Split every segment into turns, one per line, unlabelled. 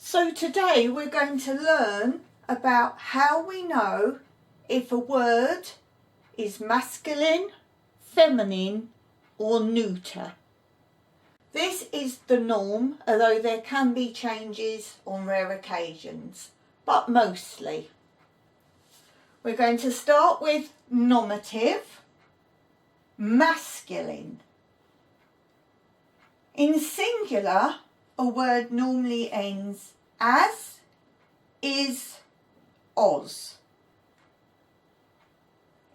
So today we're going to learn about how we know if a word is masculine, feminine or neuter. This is the norm, although there can be changes on rare occasions, but mostly. We're going to start with nominative, masculine. In singular, a word normally ends as, is, os.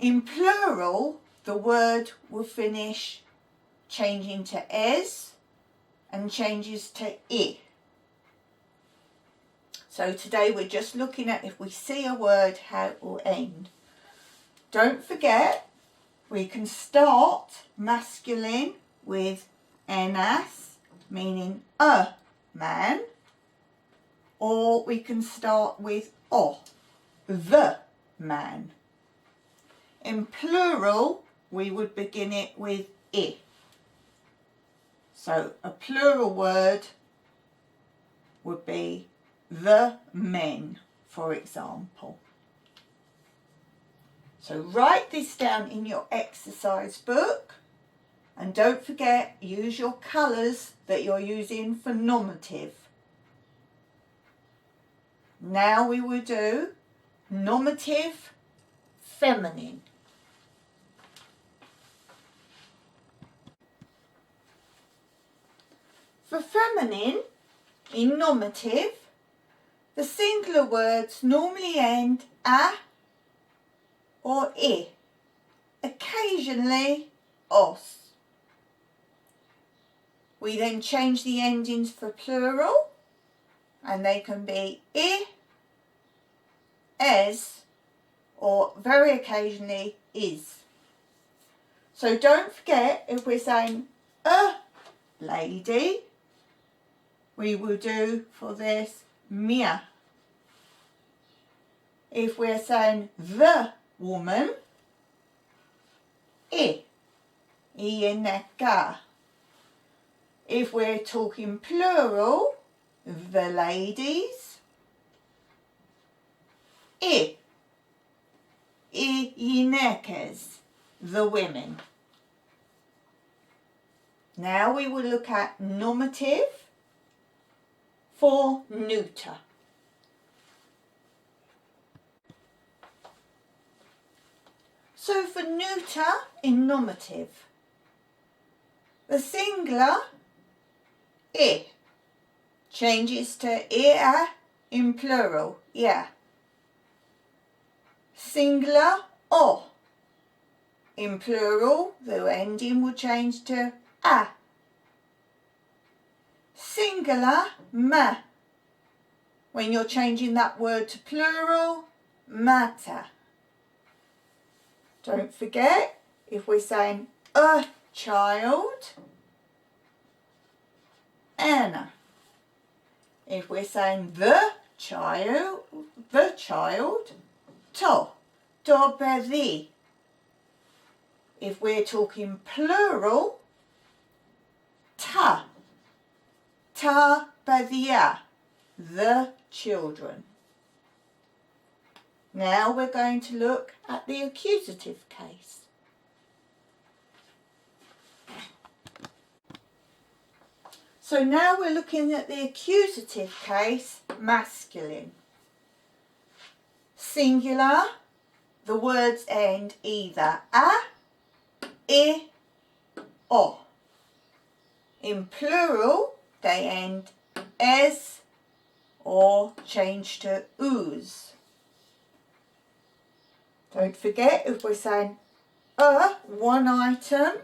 In plural, the word will finish changing to es and changes to I. So today we're just looking at if we see a word, how it will end. Don't forget, we can start masculine with enas, meaning a man, or we can start with o, the man. In plural, we would begin it with I. So a plural word would be the men, for example. So write this down in your exercise book, and don't forget, use your colours that you're using for nominative. Now we will do nominative feminine. For feminine, in nominative, the singular words normally end a or I, occasionally os. We then change the endings for plural, and they can be I, es, or very occasionally is. So don't forget, if we're saying a lady, we will do for this mia. If we're saying the woman, I neka. If we're talking plural, the ladies, I gynekes, the women. Now we will look at nominative for neuter. So for neuter in nominative, the singular I changes to ia in plural, yeah. Singular o. In plural, the ending will change to a. Singular ma. When you're changing that word to plural, mata. Don't forget, if we're saying a child, Anna. If we're saying the child, to παιδί. If we're talking plural, ta παιδιά, the children. Now we're going to look at the accusative case. So now we're looking at the accusative case, masculine. Singular, the words end either a, I, o. In plural, they end es or change to us. Don't forget, if we're saying a, one item,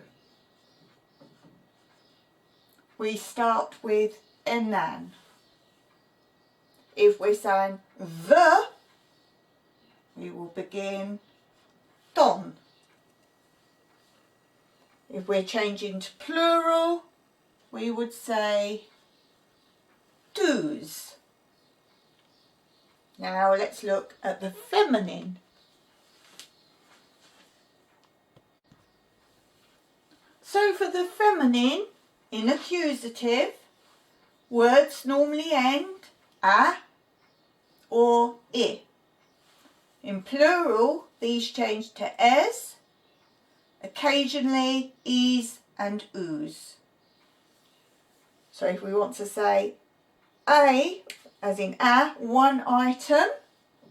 we start with enan. If we're saying the, we will begin ton. If we're changing to plural, we would say tous. Now let's look at the feminine. So for the feminine, in accusative, words normally end a or I. In plural, these change to es, occasionally is and oos. So if we want to say a, as in a, one item,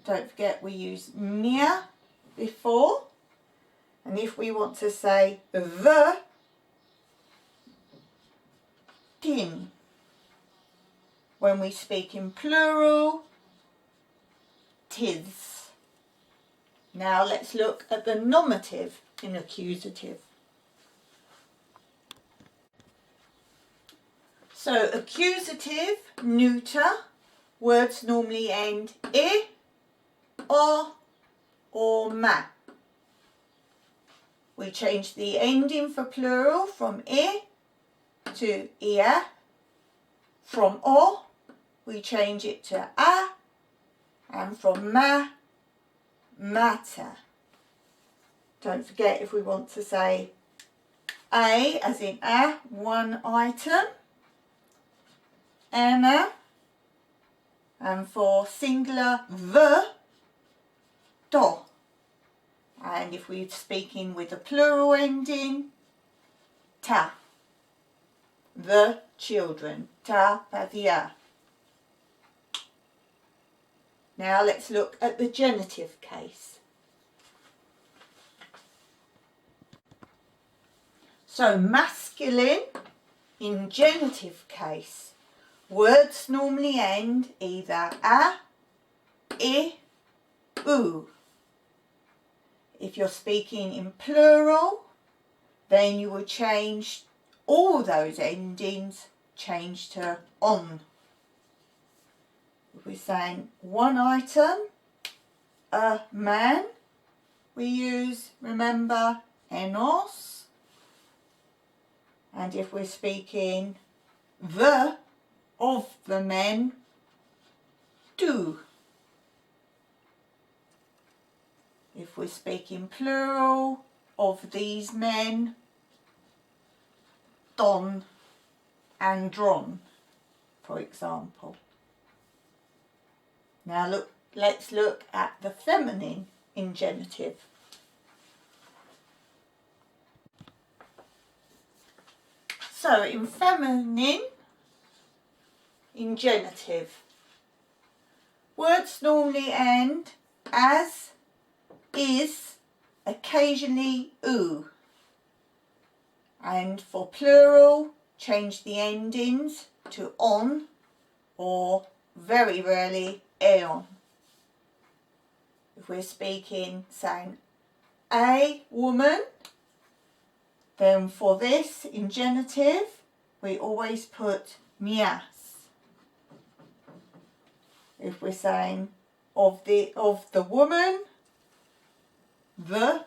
don't forget we used mia before. And if we want to say the tin, when we speak in plural, tis. Now let's look at the nominative in accusative. So accusative, neuter, words normally end I, or ma. We change the ending for plural from I to ia. From o, we change it to a, and from ma, matter. Don't forget, if we want to say a, as in a, one item, Anna, and for singular, the, do. And if we're speaking with a plural ending, ta, the children, ta padia. Now let's look at the genitive case. So masculine, in genitive case, words normally end either a, I, u. If you're speaking in plural, then you will change all those endings, change to on. If we're saying one item, a man, we use, remember, enos. And if we're speaking the of the men, do. If we're speaking plural, of these men, don and dron, for example. Now let's look at the feminine in genitive. So in feminine, in genitive, words normally end as, is, occasionally oo. And for plural, change the endings to on or very rarely eon. If we're speaking, saying a woman, then for this in genitive, we always put mias. If we're saying of the woman, the,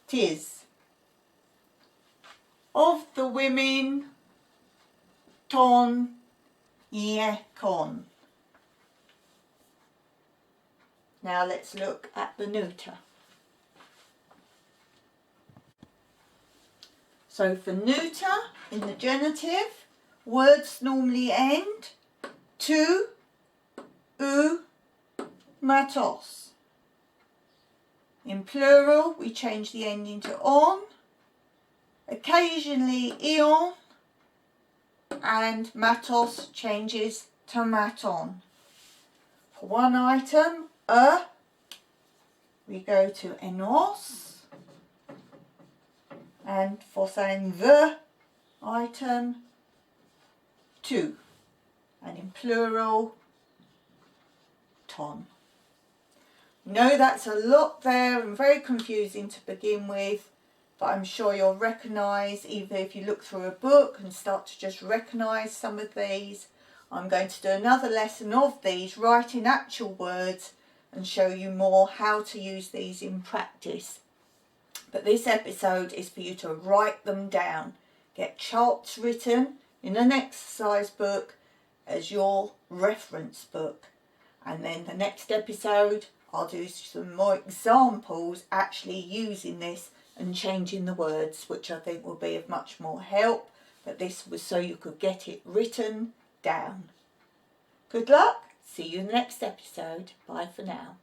tis. Of the women, ton, con. Now let's look at the neuter. So for neuter, in the genitive, words normally end to, u, matos. In plural, we change the ending to on, occasionally ion, and matos changes to maton. For one item, we go to enos. And for saying the item, to. And in plural, ton. No, that's a lot there and very confusing to begin with, but I'm sure you'll recognise, either if you look through a book and start to just recognise some of these. I'm going to do another lesson of these, writing actual words, and show you more how to use these in practice. But this episode is for you to write them down. Get charts written in an exercise book as your reference book. And then the next episode, I'll do some more examples actually using this and changing the words, which I think will be of much more help. But this was so you could get it written down. Good luck. See you in the next episode. Bye for now.